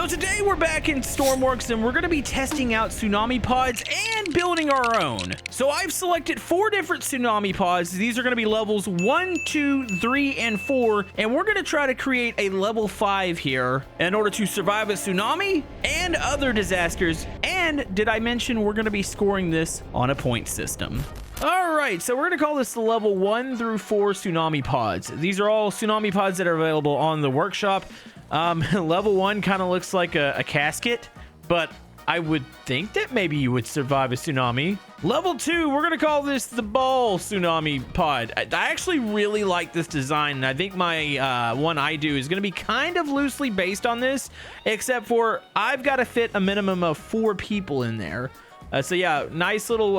So today we're back in Stormworks and we're going to be testing out tsunami pods and building our own. So I've selected 4 different tsunami pods. These are going to be levels 1, 2, 3, and 4. And we're going to try to create a level 5 here in order to survive a tsunami and other disasters. And did I mention we're going to be scoring this on a point system? All right, so we're going to call this the level 1 through 4 tsunami pods. These are all tsunami pods that are available on the workshop. Level 1 kind of looks like a casket, but I would think that maybe you would survive a tsunami. Level 2, we're going to call this the ball tsunami pod. I actually really like this design, and I think my one I do is going to be kind of loosely based on this, except for I've got to fit a minimum of 4 people in there. So yeah, nice little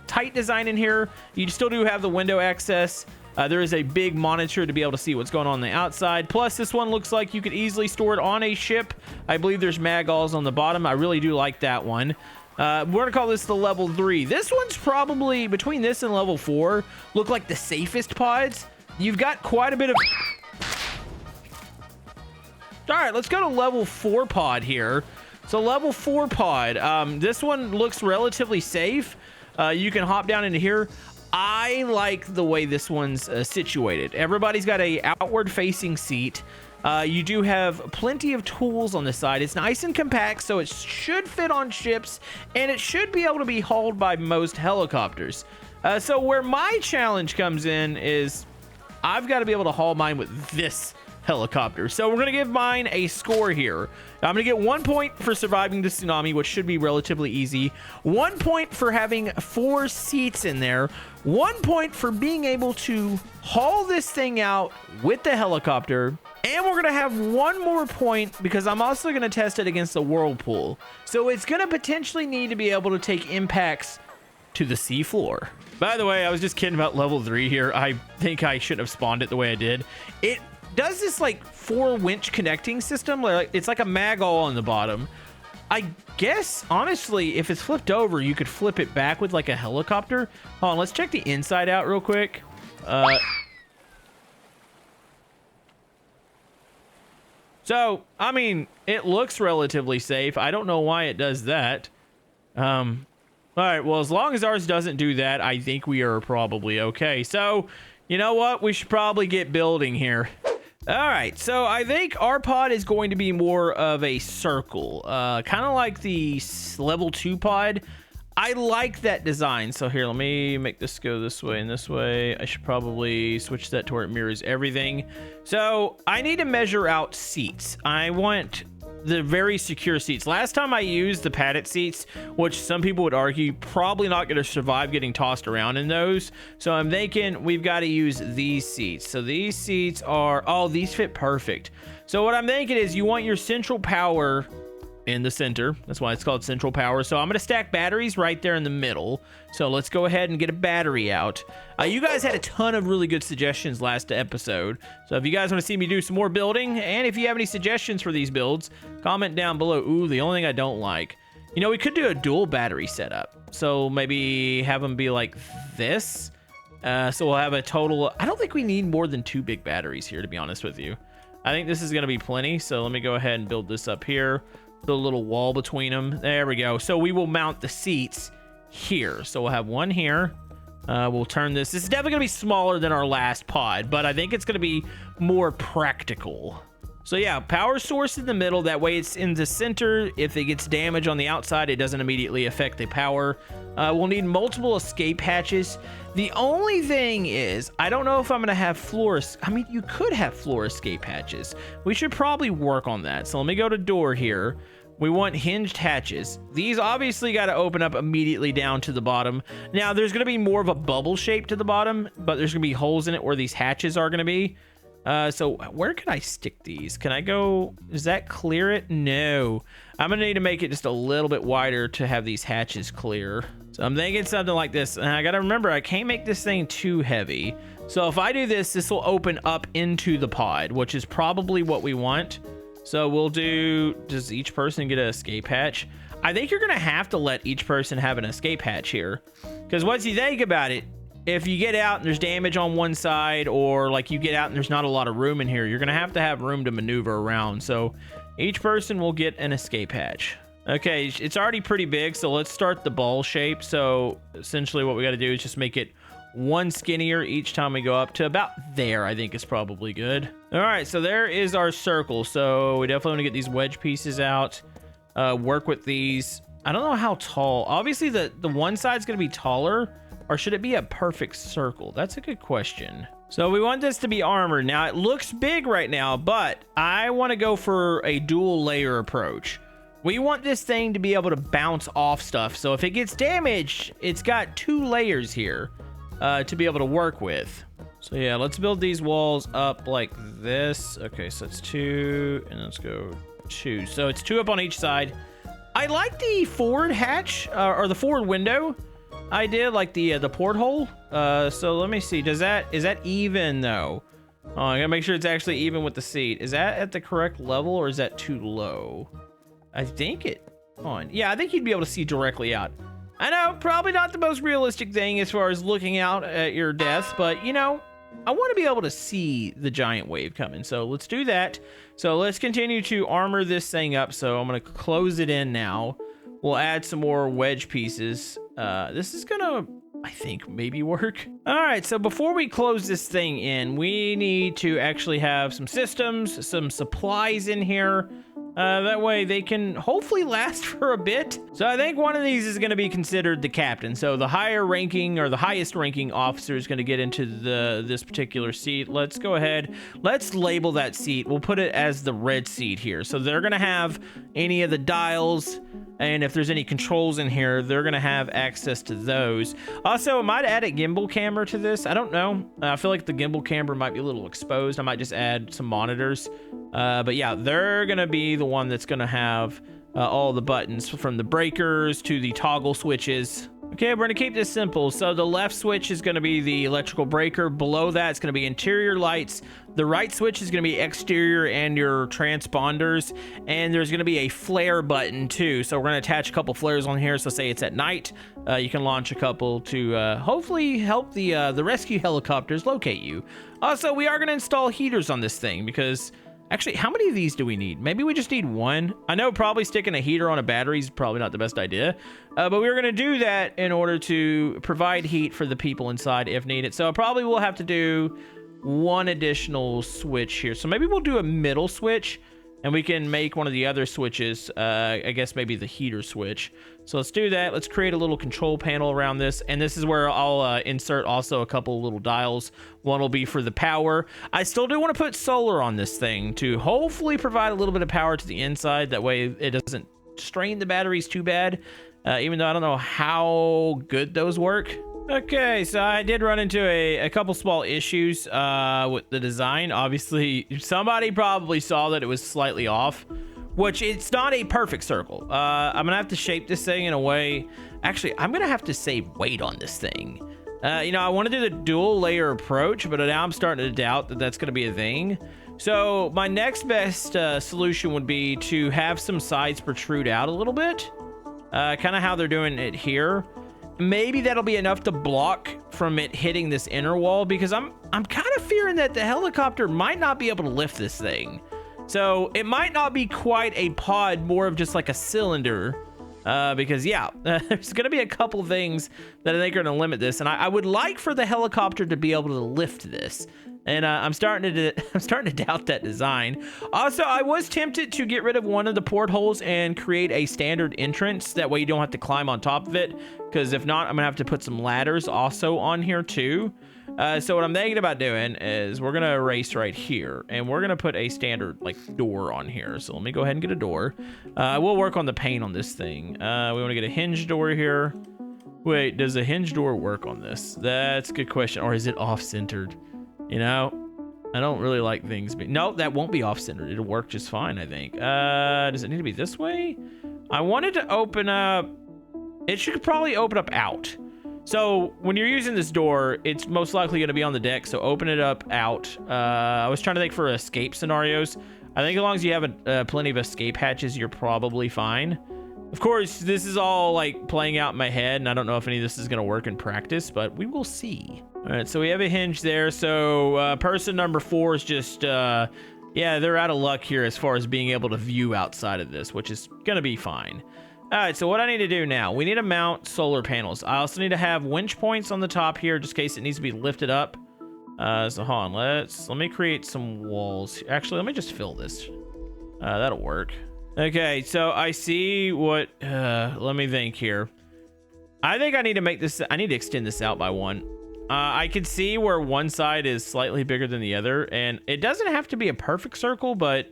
tight design in here. You still do have the window access. There is a big monitor to be able to see what's going on the outside. Plus, this one looks like you could easily store it on a ship. I believe there's maggalls on the bottom. I really do like that one. We're going to call this the level 3. This one's probably, between this and level 4, look like the safest pods. You've got quite a bit of... All right, let's go to level 4 pod here. So level 4 pod, this one looks relatively safe. You can hop down into here. I like the way this one's situated. Everybody's got a outward facing seat. You do have plenty of tools on the side. It's nice and compact, so it should fit on ships, and it should be able to be hauled by most helicopters. So where my challenge comes in is I've got to be able to haul mine with this helicopter. So we're going to give mine a score here. I'm going to get 1 point for surviving the tsunami, which should be relatively easy. 1 point for having 4 seats in there. 1 point for being able to haul this thing out with the helicopter. And we're going to have 1 more point because I'm also going to test it against the Whirlpool. So it's going to potentially need to be able to take impacts to the seafloor. By the way, I was just kidding about level 3 here. I think I shouldn't have spawned it the way I did. It does this like 4 winch connecting system. Like it's like a magall on the bottom. I guess honestly, if it's flipped over, you could flip it back with like a helicopter. Hold on, let's check the inside out real quick. So I mean, it looks relatively safe. I don't know why it does that. All right, well, as long as ours doesn't do that, I think we are probably okay. So you know what, we should probably get building here. All right, so I think our pod is going to be more of a circle, kind of like the level 2 pod. I like that design. So here, let me make this go this way and this way. I should probably switch that to where it mirrors everything. So I need to measure out seats. I want the very secure seats. Last time I used the padded seats, which some people would argue probably not going to survive getting tossed around in those. So I'm thinking we've got to use these seats. So these seats are, oh, these fit perfect. So what I'm thinking is you want your central power in the center. That's why it's called central power. So I'm going to stack batteries right there in the middle. So let's go ahead and get a battery out. You guys had a ton of really good suggestions last episode. So if you guys want to see me do some more building, and if you have any suggestions for these builds, comment down below. Ooh, the only thing I don't like, you know, we could do a dual battery setup. So maybe have them be like this. So we'll have a total, I don't think we need more than 2 big batteries here, to be honest with you. I think this is going to be plenty. So let me go ahead and build this up here. The little wall between them. There we go. So we will mount the seats here. So we'll have one here. We'll turn this. This is definitely going to be smaller than our last pod, but I think it's going to be more practical. So yeah, power source in the middle. That way it's in the center. If it gets damage on the outside, it doesn't immediately affect the power. We'll need multiple escape hatches. The only thing is, I don't know if I'm going to have floor... I mean, you could have floor escape hatches. We should probably work on that. So let me go to door here. We want hinged hatches. These obviously got to open up immediately down to the bottom. Now, there's going to be more of a bubble shape to the bottom, but there's going to be holes in it where these hatches are going to be. So where can I stick these? Can I go... Does that clear it? No. I'm going to need to make it just a little bit wider to have these hatches clear. So I'm thinking something like this. And I got to remember, I can't make this thing too heavy. So if I do this, this will open up into the pod, which is probably what we want. So we'll do... Does each person get an escape hatch? I think you're going to have to let each person have an escape hatch here. Because once you think about it, if you get out and there's damage on one side, or like you get out and there's not a lot of room in here, you're going to have room to maneuver around. So Each person will get an escape hatch. Okay, it's already pretty big, so let's start the ball shape. So essentially what we got to do is just make it one skinnier each time we go up to about there. I think is probably good. All right, so there is our circle. So we definitely want to get these wedge pieces out, work with these. I don't know how tall. Obviously the one side's going to be taller, or should it be a perfect circle? That's a good question. So we want this to be armored. Now it looks big right now, but I want to go for a dual layer approach. We want this thing to be able to bounce off stuff. So if it gets damaged, it's got 2 layers here to be able to work with. So yeah, let's build these walls up like this. Okay, so it's 2, and let's go 2. So it's 2 up on each side. I like the forward hatch or the forward window. I did like the porthole. So let me see. Is that even though? Oh, I gotta make sure it's actually even with the seat. Is that at the correct level, or is that too low? I think it on. Yeah, I think you'd be able to see directly out. I know, probably not the most realistic thing as far as looking out at your death, but you know, I want to be able to see the giant wave coming. So let's do that. So let's continue to armor this thing up. So I'm going to close it in now. We'll add some more wedge pieces. This is going to, I think, maybe work. All right, so before we close this thing in, we need to actually have some systems, some supplies in here. That way they can hopefully last for a bit. So I think one of these is going to be considered the captain. So the higher ranking or the highest ranking officer is going to get into this particular seat. Let's go ahead. Let's label that seat. We'll put it as the red seat here. So they're going to have any of the dials, and if there's any controls in here, they're going to have access to those. Also, I might add a gimbal camera to this. I don't know. I feel like the gimbal camera might be a little exposed. I might just add some monitors. But yeah, they're going to be the one that's going to have all the buttons, from the breakers to the toggle switches. Okay, we're going to keep this simple. So the left switch is going to be the electrical breaker. Below that, it's going to be interior lights. The right switch is going to be exterior and your transponders. And there's going to be a flare button too. So we're going to attach a couple flares on here. So say it's at night, you can launch a couple to hopefully help the rescue helicopters locate you. Also, we are going to install heaters on this thing because... Actually, how many of these do we need? Maybe we just need one. I know probably sticking a heater on a battery is probably not the best idea, but we're going to do that in order to provide heat for the people inside if needed. So probably we'll have to do one additional switch here. So maybe we'll do a middle switch, and we can make one of the other switches, I guess maybe the heater switch. So let's do that. Let's create a little control panel around this. And this is where I'll insert also a couple little dials. One will be for the power. I still do want to put solar on this thing to hopefully provide a little bit of power to the inside. That way it doesn't strain the batteries too bad. Even though I don't know how good those work. Okay, so I did run into a couple small issues with the design. Obviously, somebody probably saw that it was slightly off, which it's not a perfect circle. I'm gonna have to shape this thing in a way. Actually, I'm gonna have to save weight on this thing. You know, I want to do the dual layer approach, but now I'm starting to doubt that that's gonna be a thing. So my next best solution would be to have some sides protrude out a little bit, kind of how they're doing it here. Maybe that'll be enough to block from it hitting this inner wall, because I'm kind of fearing that the helicopter might not be able to lift this thing. So it might not be quite a pod, more of just like a cylinder, because yeah, there's going to be a couple things that I think are going to limit this. And I would like for the helicopter to be able to lift this. And I'm starting to doubt that design. Also, I was tempted to get rid of one of the portholes and create a standard entrance. That way you don't have to climb on top of it. Because if not, I'm gonna have to put some ladders also on here too. So what I'm thinking about doing is we're gonna erase right here, and we're gonna put a standard like door on here. So let me go ahead and get a door. We'll work on the paint on this thing. We want to get a hinge door here. Wait, does a hinge door work on this? That's a good question. Or is it off-centered? You know, I don't really like things being... No, that won't be off-centered. It'll work just fine, I think. Does it need to be this way? I wanted to open up... It should probably open up out. So when you're using this door, it's most likely going to be on the deck. So open it up out. I was trying to think for escape scenarios. I think as long as you have plenty of escape hatches, you're probably fine. Of course, this is all like playing out in my head, and I don't know if any of this is going to work in practice, but we will see. All right, so we have a hinge there. So person number 4 is just Yeah, they're out of luck here as far as being able to view outside of this, which is going to be fine. All right, so what I need to do now, we need to mount solar panels. I also need to have winch points on the top here just in case it needs to be lifted up. So hold on, let me create some walls. Actually, let me just fill this. That'll work. Okay, so I see what, let me think here. I think I need to make this, I need to extend this out by one. I can see where one side is slightly bigger than the other, and it doesn't have to be a perfect circle, but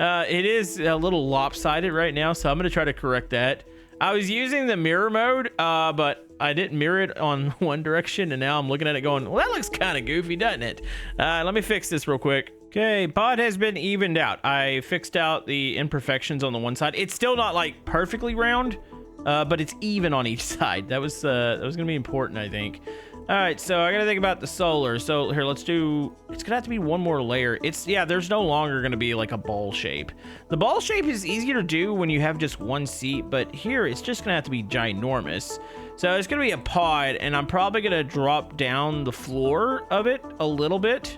it is a little lopsided right now, so I'm going to try to correct that. I was using the mirror mode, but I didn't mirror it on one direction, and now I'm looking at it going, well, that looks kind of goofy, doesn't it? Let me fix this real quick. Okay, pod has been evened out. I fixed out the imperfections on the one side. It's still not like perfectly round, but it's even on each side. That was gonna be important, I think. All right, so I gotta think about the solar. So here, let's do, it's gonna have to be one more layer. Yeah, there's no longer gonna be like a ball shape. The ball shape is easier to do when you have just one seat, but here it's just gonna have to be ginormous. So it's gonna be a pod, and I'm probably gonna drop down the floor of it a little bit.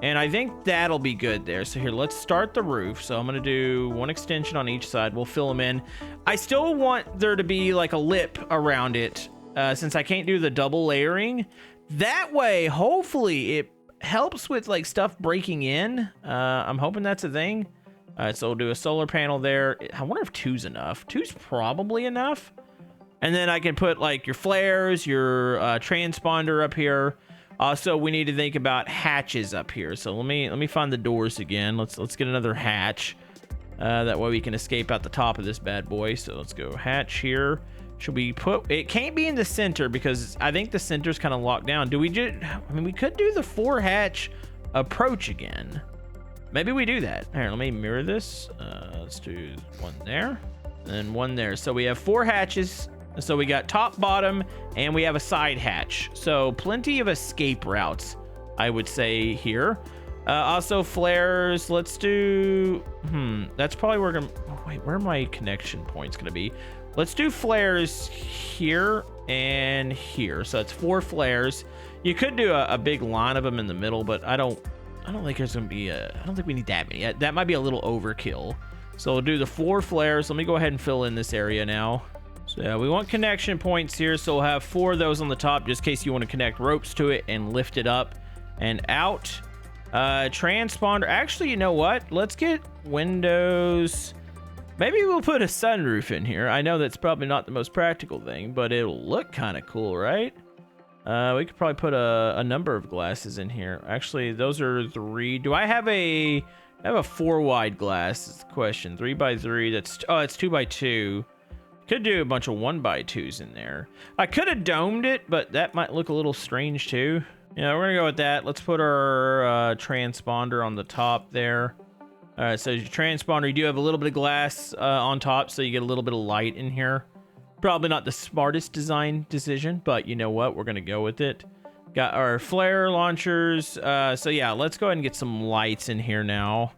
And I think that'll be good there. So here, let's start the roof. So I'm gonna do one extension on each side. We'll fill them in. I still want there to be like a lip around it, since I can't do the double layering. That way, hopefully it helps with like stuff breaking in. I'm hoping that's a thing. All right, so we'll do a solar panel there. I wonder if 2's enough. 2's probably enough. And then I can put like your flares, your transponder up here. Also, we need to think about hatches up here. So let me find the doors again. Let's get another hatch. That way we can escape out the top of this bad boy. So let's go hatch here. Should we put, it can't be in the center because I think the center's kind of locked down. Do we just, I mean, we could do the 4 hatch approach again. Maybe we do that. Here, let me mirror this. Let's do one there and one there. So we have 4 hatches. So we got top, bottom, and we have a side hatch. So plenty of escape routes, I would say here. Also flares, let's do, that's probably where we're gonna, oh, wait, where are my connection points gonna be? Let's do flares here and here. So it's 4 flares. You could do a big line of them in the middle, but I don't think there's gonna be I don't think we need that many. That might be a little overkill. So we'll do the 4 flares. Let me go ahead and fill in this area now. So yeah, we want connection points here. So we'll have 4 of those on the top, just in case you want to connect ropes to it and lift it up and out. Transponder. Actually, you know what? Let's get windows. Maybe we'll put a sunroof in here. I know that's probably not the most practical thing, but it'll look kind of cool, right? We could probably put a number of glasses in here. Actually, those are 3. Do I have a 4 wide glass? Is the question. 3 by 3. That's, oh, it's 2 by 2. Could do a bunch of 1 by 2s in there. I could have domed it, but that might look a little strange too. Yeah, we're gonna go with that. Let's put our transponder on the top there. All right, so your transponder, you do have a little bit of glass on top, so you get a little bit of light in here. Probably not the smartest design decision, but you know what? We're gonna go with it. Got our flare launchers. So yeah, let's go ahead and get some lights in here now.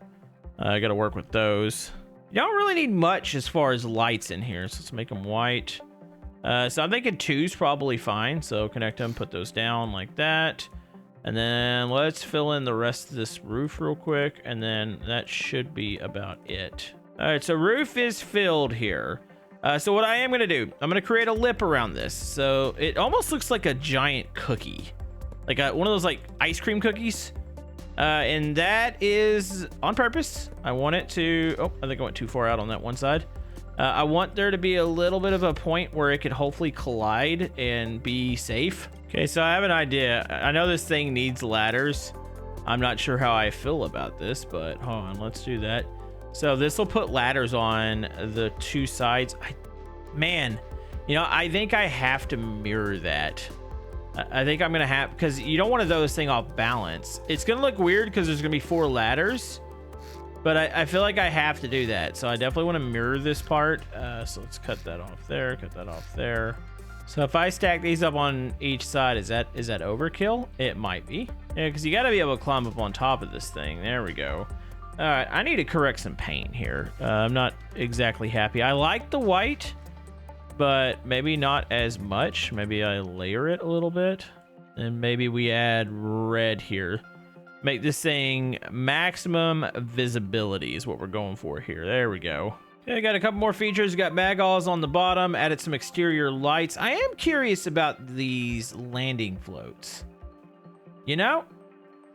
I gotta work with those. You don't really need much as far as lights in here, so let's make them white. So I'm thinking 2's probably fine. So connect them, put those down like that. And then let's fill in the rest of this roof real quick. And then that should be about it. All right, so roof is filled here. So what I am going to do, I'm going to create a lip around this. So it almost looks like a giant cookie. Like one of those like ice cream cookies. And that is on purpose. I want it to, oh, I think I went too far out on that one side. I want there to be a little bit of a point where it could hopefully collide and be safe. Okay, so I have an idea. I know this thing needs ladders. I'm not sure how I feel about this, but hold on, let's do that. So this will put ladders on the 2 sides. Man, you know, I think I have to mirror that. I think I'm gonna have, because you don't want to throw this thing off balance. It's gonna look weird because there's gonna be 4 ladders, but I feel like I have to do that. So I definitely want to mirror this part. So let's cut that off there, cut that off there. So if I stack these up on each side, is that overkill? It might be. Yeah, because you got to be able to climb up on top of this thing. There we go. All right, I need to correct some paint here. I'm not exactly happy. I like the white, but maybe not as much. Maybe I layer it a little bit, and maybe we add red here. make this thing maximum visibility is what we're going for here. There we go. Okay, got a couple more features. Got magulls on the bottom, added some exterior lights. I am curious about these landing floats. You know,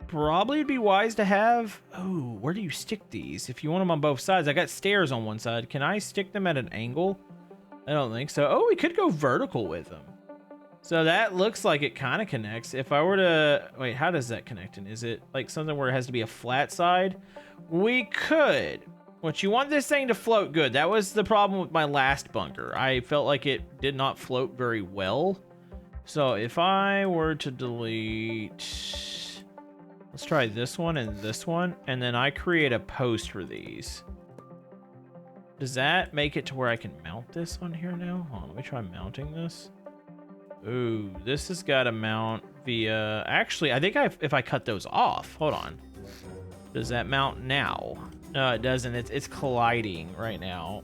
probably it'd be wise to have... Oh, where do you stick these? If you want them on both sides. I got stairs on one side. Can I stick them at an angle? I don't think so. Oh, we could go vertical with them. So that looks like it kind of connects. If I were to... Wait, how does that connect? And is it like something where it has to be a flat side? We could. But you want this thing to float good. That was the problem with my last bunker. I felt like it did not float very well. So if I were to delete... Let's try this one and this one. And then I create a post for these. Does that make it to where I can mount this on here now? Hold on, let me try mounting this. Ooh, this has got to mount via... Actually, I think if I cut those off... Hold on. Does that mount now? No, it doesn't. It's colliding right now.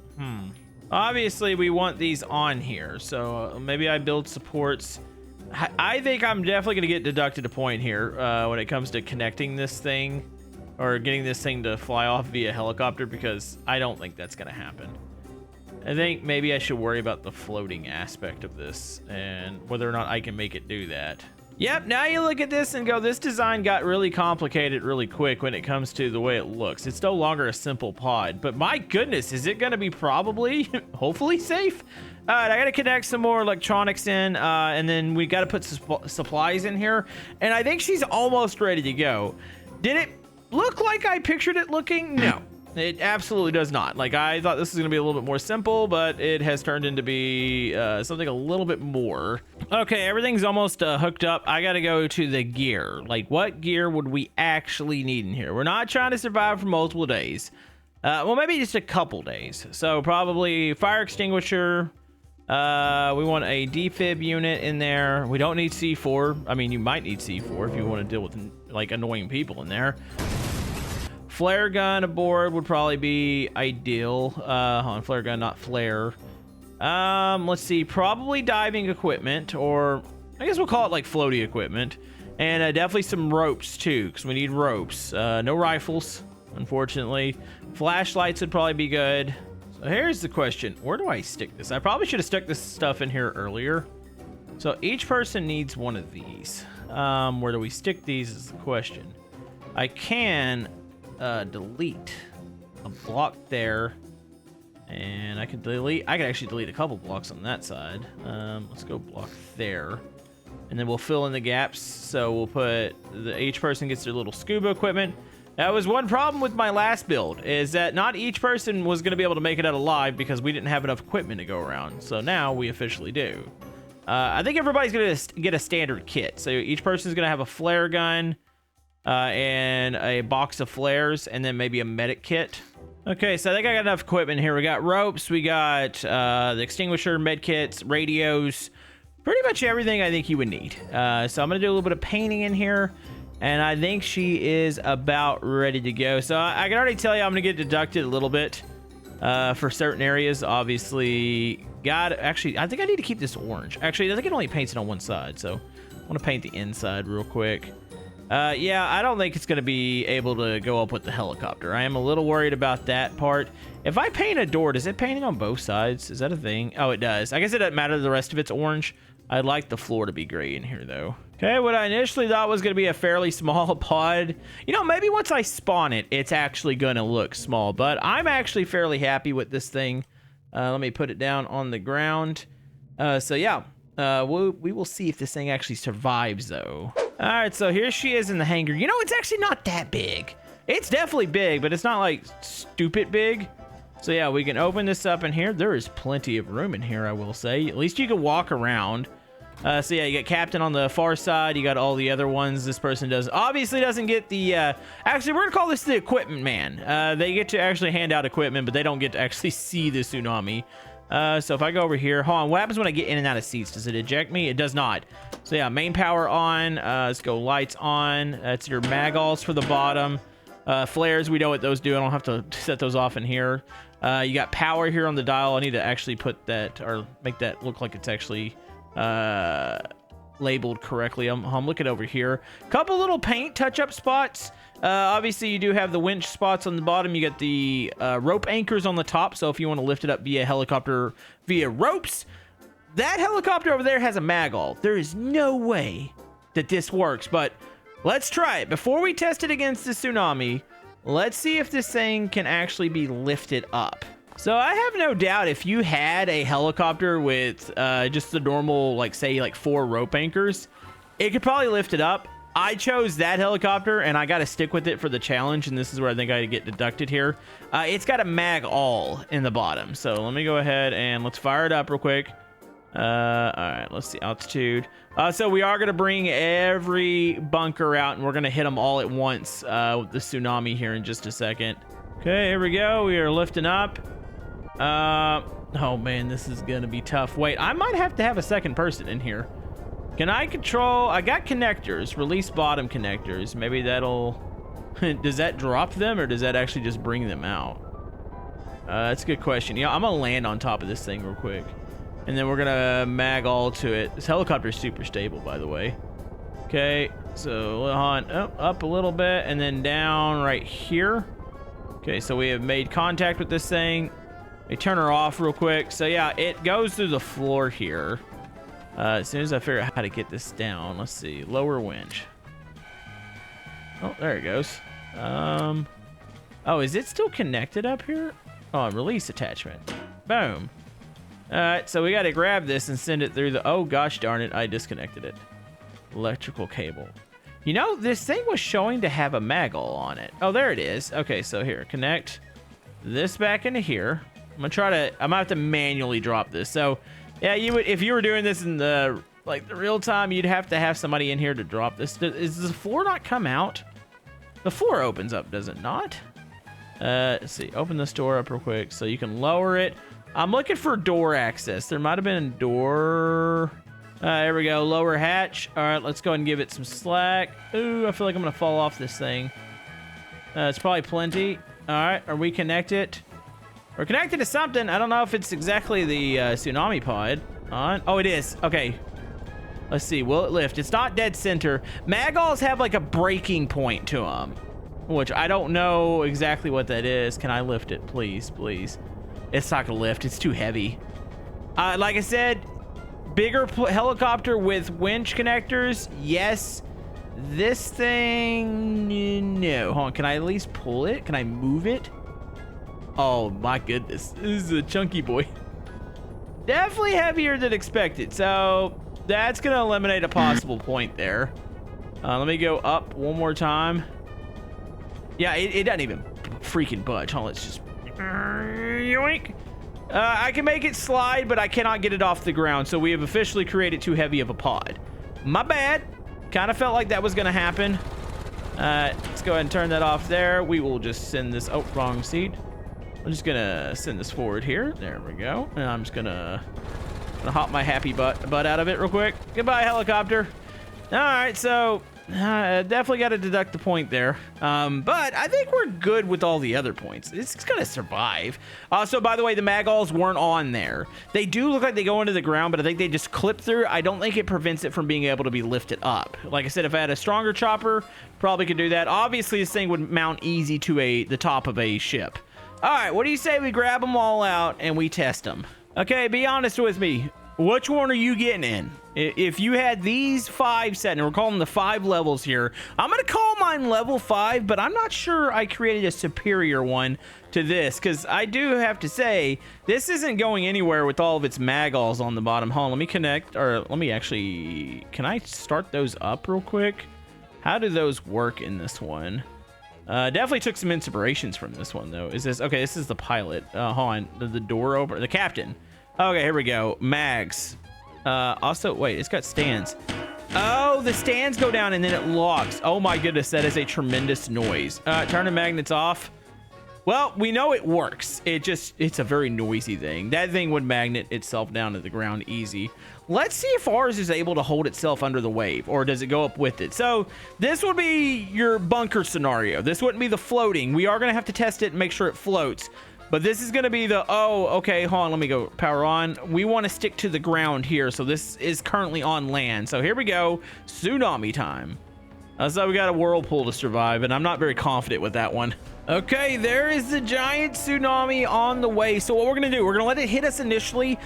Obviously, we want these on here. So maybe I build supports. I think I'm definitely going to get deducted a point here when it comes to connecting this thing or getting this thing to fly off via helicopter, because I don't think that's going to happen. I think maybe I should worry about the floating aspect of this and whether or not I can make it do that. Yep, now you look at this and go, this design got really complicated really quick when it comes to the way it looks. It's no longer a simple pod, but my goodness, is it going to be probably, hopefully safe? All right, I got to connect some more electronics in, and then we got to put supplies in here, and I think she's almost ready to go. Did it look like I pictured it looking? No. It absolutely does not. Like, I thought this was going to be a little bit more simple, but it has turned into be something a little bit more. Okay, everything's almost hooked up. I got to go to the gear. Like, what gear would we actually need in here? We're not trying to survive for multiple days. Well, maybe just a couple days. So probably fire extinguisher. We want a defib unit in there. We don't need C4. I mean, you might need C4 if you want to deal with, like, annoying people in there. Flare gun aboard would probably be ideal. Hold on, flare gun, not flare. Let's see, probably diving equipment, or I guess we'll call it like floaty equipment. And definitely some ropes too, because we need ropes. No rifles, unfortunately. Flashlights would probably be good. So here's the question, where do I stick this? I probably should have stuck this stuff in here earlier. So each person needs one of these. Where do we stick these is the question. I can... delete a block there, and I can actually delete a couple blocks on that side. Let's go block there, and then we'll fill in the gaps. So we'll put each person gets their little scuba equipment. That was one problem with my last build, is that not each person was going to be able to make it out alive because we didn't have enough equipment to go around. So now we officially do. I think everybody's going to get a standard kit. So each person's going to have a flare gun, and a box of flares, and then maybe a medic kit. Okay, so I think I got enough equipment here. We got ropes, we got the extinguisher, med kits, radios, pretty much everything I think you would need. So I'm gonna do a little bit of painting in here, and I think she is about ready to go. So I can already tell you I'm gonna get deducted a little bit for certain areas. Obviously, actually, I think I need to keep this orange. Actually, I think it only paints it on one side, so I want to paint the inside real quick. Yeah, I don't think it's going to be able to go up with the helicopter. I am a little worried about that part. If I paint a door, does it paint it on both sides? Is that a thing? Oh, it does. I guess it doesn't matter. The rest of it's orange. I'd like the floor to be gray in here, though. Okay, what I initially thought was going to be a fairly small pod. You know, maybe once I spawn it, it's actually going to look small. But I'm actually fairly happy with this thing. Let me put it down on the ground. So, yeah. We will see if this thing actually survives, though. All right, so here she is in the hangar. You know, it's actually not that big. It's definitely big, but it's not, like, stupid big. So, yeah, we can open this up in here. There is plenty of room in here, I will say. At least you can walk around. So, yeah, you got Captain on the far side. You got all the other ones. This person obviously doesn't get the... Actually, we're going to call this the equipment man. They get to actually hand out equipment, but they don't get to actually see the tsunami. So if I go over here, hold on, what happens when I get in and out of seats? Does it eject me? It does not. So yeah, main power on. Let's go lights on. That's your magulls for the bottom. Flares, we know what those do. I don't have to set those off in here. You got power here on the dial. I need to actually put that, or make that look like it's actually labeled correctly. I'm looking over here. Couple little paint touch-up spots. Obviously, you do have the winch spots on the bottom. You got the rope anchors on the top. So if you want to lift it up via helicopter via ropes, that helicopter over there has a mag-all. There is no way that this works, but let's try it. Before we test it against the Tsunami, let's see if this thing can actually be lifted up. So I have no doubt if you had a helicopter with just the normal, like say like 4 rope anchors, it could probably lift it up. I chose that helicopter and I got to stick with it for the challenge. And this is where I think I get deducted here. It's got a mag all in the bottom. So let me go ahead and let's fire it up real quick. All right, let's see altitude. So we are going to bring every bunker out and we're going to hit them all at once with the Tsunami here in just a second. Okay, here we go. We are lifting up. Oh man, this is gonna be tough. Wait, I might have to have a second person in here. Can I control? I got connectors, release bottom connectors. Maybe that'll, does that drop them or does that actually just bring them out? That's a good question. Yeah, I'm gonna land on top of this thing real quick. And then we're gonna mag all to it. This helicopter is super stable, by the way. Okay, so up a little bit and then down right here. Okay, so we have made contact with this thing. We turn her off real quick. So yeah, it goes through the floor here. As soon as I figure out how to get this down, let's see, lower winch. Oh, there it goes. Oh, is it still connected up here? Oh, release attachment. Boom. All right, so we got to grab this and send it through the, oh gosh darn it, I disconnected it. Electrical cable. You know, this thing was showing to have a mag-all on it. Oh, there it is. Okay, so here, connect this back into here. I'm gonna have to manually drop this. So yeah, you would, if you were doing this in the real time, you'd have to have somebody in here to drop this. Does the floor not come out? The floor opens up, does it not? Let's see, open this door up real quick so you can lower it. I'm looking for door access. There might have been a door. There we go, lower hatch. All right, let's go ahead and give it some slack. Ooh, I feel like I'm gonna fall off this thing. It's probably plenty. All right, are we connected? We're connected to something. I don't know if it's exactly the Tsunami pod. Oh, it is. Okay. Let's see. Will it lift? It's not dead center. Mag-alls have like a breaking point to them, which I don't know exactly what that is. Can I lift it? Please, please. It's not going to lift. It's too heavy. Like I said, bigger helicopter with winch connectors. Yes. This thing, no. Hold on. Can I at least pull it? Can I move it? Oh my goodness, this is a chunky boy. Definitely heavier than expected, so that's gonna eliminate a possible point there. Let me go up one more time. Yeah, it doesn't even freaking budge. Hold on, let's just yoink. I can make it slide, but I cannot get it off the ground, so we have officially created too heavy of a pod. My bad. Kind of felt like that was gonna happen. Let's go ahead and turn that off there. We will just send this, oh, wrong seat. I'm just gonna send this forward here. There we go. And I'm just gonna hop my happy butt out of it real quick. Goodbye, helicopter. All right, so definitely got to deduct the point there. But I think we're good with all the other points. It's gonna survive. So by the way, the mag-alls weren't on there. They do look like they go into the ground, but I think they just clip through. I don't think it prevents it from being able to be lifted up. Like I said, if I had a stronger chopper, probably could do that. Obviously, this thing would mount easy to the top of a ship. All right, what do you say we grab them all out and we test them? Okay, be honest with me. Which one are you getting in? If you had these 5 set, and we're calling them the 5 levels here, I'm going to call mine level 5, but I'm not sure I created a superior one to this, because I do have to say, this isn't going anywhere with all of its mag-alls on the bottom. Hold on, let me connect, or let me actually, can I start those up real quick? How do those work in this one? Definitely took some inspirations from this one, though. Is this, okay, this is the pilot. Hold on, the door over, the captain. Okay, here we go. Mags. Also, wait, it's got stands. Oh, the stands go down and then it locks. Oh my goodness, that is a tremendous noise. Turn the magnets off. Well, we know it works. It's a very noisy thing. That thing would magnet itself down to the ground easy. Let's see if ours is able to hold itself under the wave, or does it go up with it? So this would be your bunker scenario. This wouldn't be the floating. We are going to have to test it and make sure it floats. But this is going to be the, oh, okay, hold on, let me go power on. We want to stick to the ground here, so this is currently on land. So here we go, tsunami time. So we got a whirlpool to survive, and I'm not very confident with that one. Okay, there is the giant tsunami on the way. So what we're going to do, we're going to let it hit us initially.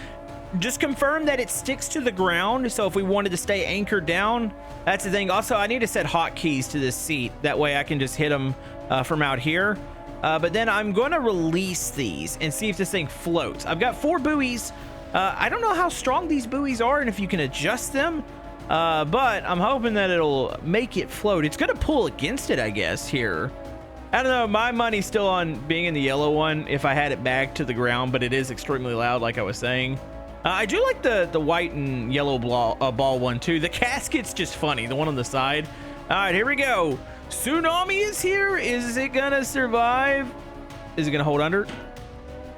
Just confirm that it sticks to the ground. So if we wanted to stay anchored down, that's the thing. Also, I need to set hotkeys to this seat. That way I can just hit them from out here. But then I'm going to release these and see if this thing floats. I've got 4 buoys. I don't know how strong these buoys are and if you can adjust them. But I'm hoping that it'll make it float. It's going to pull against it, I guess, here. I don't know. My money's still on being in the yellow one if I had it back to the ground, but it is extremely loud, like I was saying. I do like the white and yellow ball one, too. The casket's just funny, the one on the side. All right, here we go. Tsunami is here. Is it going to survive? Is it going to hold under?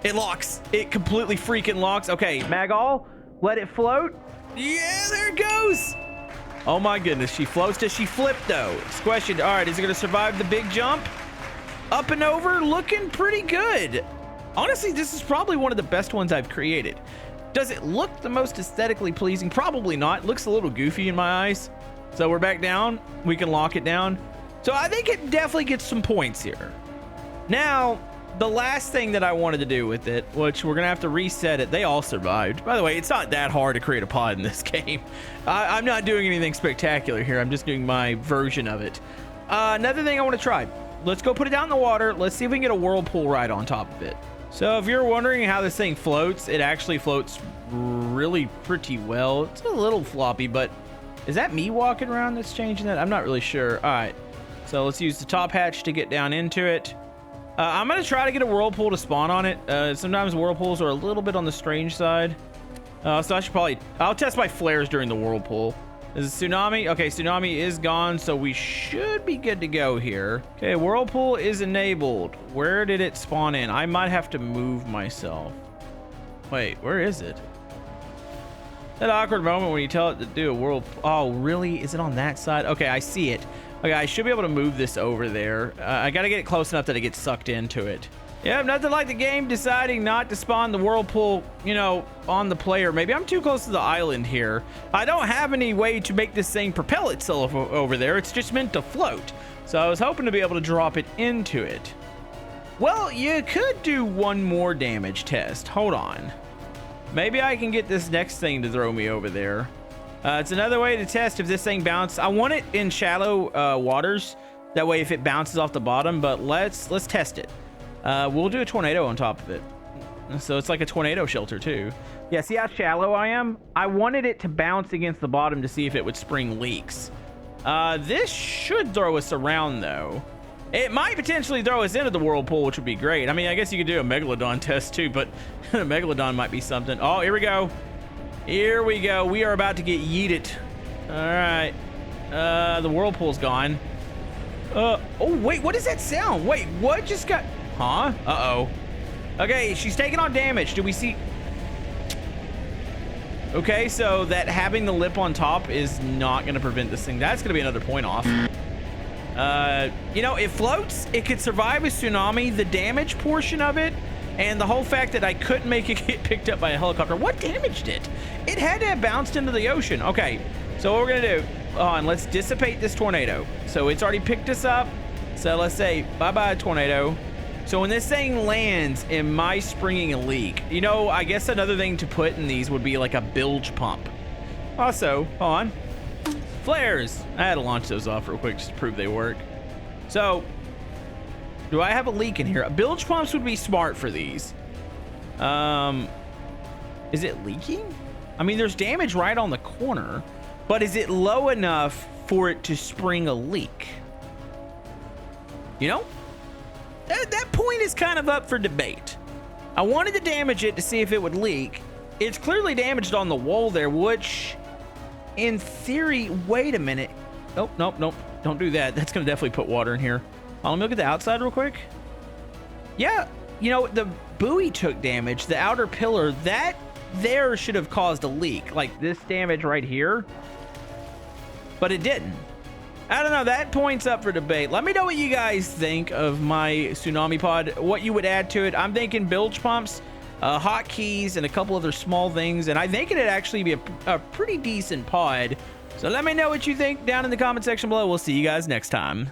It locks. It completely freaking locks. Okay, Magall, let it float. Yeah, there it goes. Oh, my goodness. She floats. Does she flip, though? It's questioned. All right, is it going to survive the big jump? Up and over, looking pretty good. Honestly, this is probably one of the best ones I've created. Does it look the most aesthetically pleasing? Probably not. It looks a little goofy in my eyes. So we're back down. We can lock it down. So I think it definitely gets some points here. Now, the last thing that I wanted to do with it, which we're going to have to reset it. They all survived. By the way, it's not that hard to create a pod in this game. I'm not doing anything spectacular here. I'm just doing my version of it. Another thing I want to try. Let's go put it down in the water. Let's see if we can get a whirlpool right on top of it. So if you're wondering how this thing floats, it actually floats really pretty well. It's a little floppy, but is that me walking around that's changing that? I'm not really sure. All right. So let's use the top hatch to get down into it. I'm going to try to get a whirlpool to spawn on it. Sometimes whirlpools are a little bit on the strange side. So I should probably... I'll test my flares during the whirlpool. Is it tsunami? Okay, tsunami is gone, so we should be good to go here. Okay, whirlpool is enabled. Where did it spawn in? I might have to move myself. Wait, where is it? That awkward moment when you tell it to do a whirlpool. Oh, really? Is it on that side? Okay, I see it. Okay, I should be able to move this over there. I gotta get it close enough that it gets sucked into it. Yeah, nothing like the game deciding not to spawn the whirlpool, you know, on the player. Maybe I'm too close to the island here. I don't have any way to make this thing propel itself over there. It's just meant to float. So I was hoping to be able to drop it into it. Well, you could do one more damage test. Hold on. Maybe I can get this next thing to throw me over there. It's another way to test if this thing bounces. I want it in shallow waters. That way if it bounces off the bottom, but let's test it. We'll do a tornado on top of it. So it's like a tornado shelter too. Yeah, see how shallow I am? I wanted it to bounce against the bottom to see if it would spring leaks. This should throw us around though. It might potentially throw us into the whirlpool, which would be great. I mean, I guess you could do a megalodon test too, but a megalodon might be something. Oh, here we go. Here we go. We are about to get yeeted. All right. The whirlpool's gone. Oh, wait, what is that sound? Wait, what just got... Huh? Uh-oh. Okay, she's taking on damage. Do we see... Okay, so that having the lip on top is not going to prevent this thing. That's going to be another point off. You know, it floats. It could survive a tsunami. The damage portion of it, and the whole fact that I couldn't make it get picked up by a helicopter. What damaged it? It had to have bounced into the ocean. Okay, so what we're going to do... let's dissipate this tornado. So it's already picked us up. So let's say bye-bye, tornado. So when this thing lands, am I springing a leak? You know, I guess another thing to put in these would be like a bilge pump. Also, hold on. Flares. I had to launch those off real quick just to prove they work. So, do I have a leak in here? Bilge pumps would be smart for these. Is it leaking? I mean, there's damage right on the corner. But is it low enough for it to spring a leak? You know? That point is kind of up for debate. I wanted to damage it to see if it would leak. It's clearly damaged on the wall there, which, in theory, wait a minute. Oh, nope. Don't do that. That's going to definitely put water in here. Let me look at the outside real quick. Yeah, you know, the buoy took damage. The outer pillar, that there should have caused a leak. Like this damage right here. But it didn't. I don't know. That point's up for debate. Let me know what you guys think of my Tsunami pod, what you would add to it. I'm thinking bilge pumps, hotkeys, and a couple other small things. And I think it'd actually be a pretty decent pod. So let me know what you think down in the comment section below. We'll see you guys next time.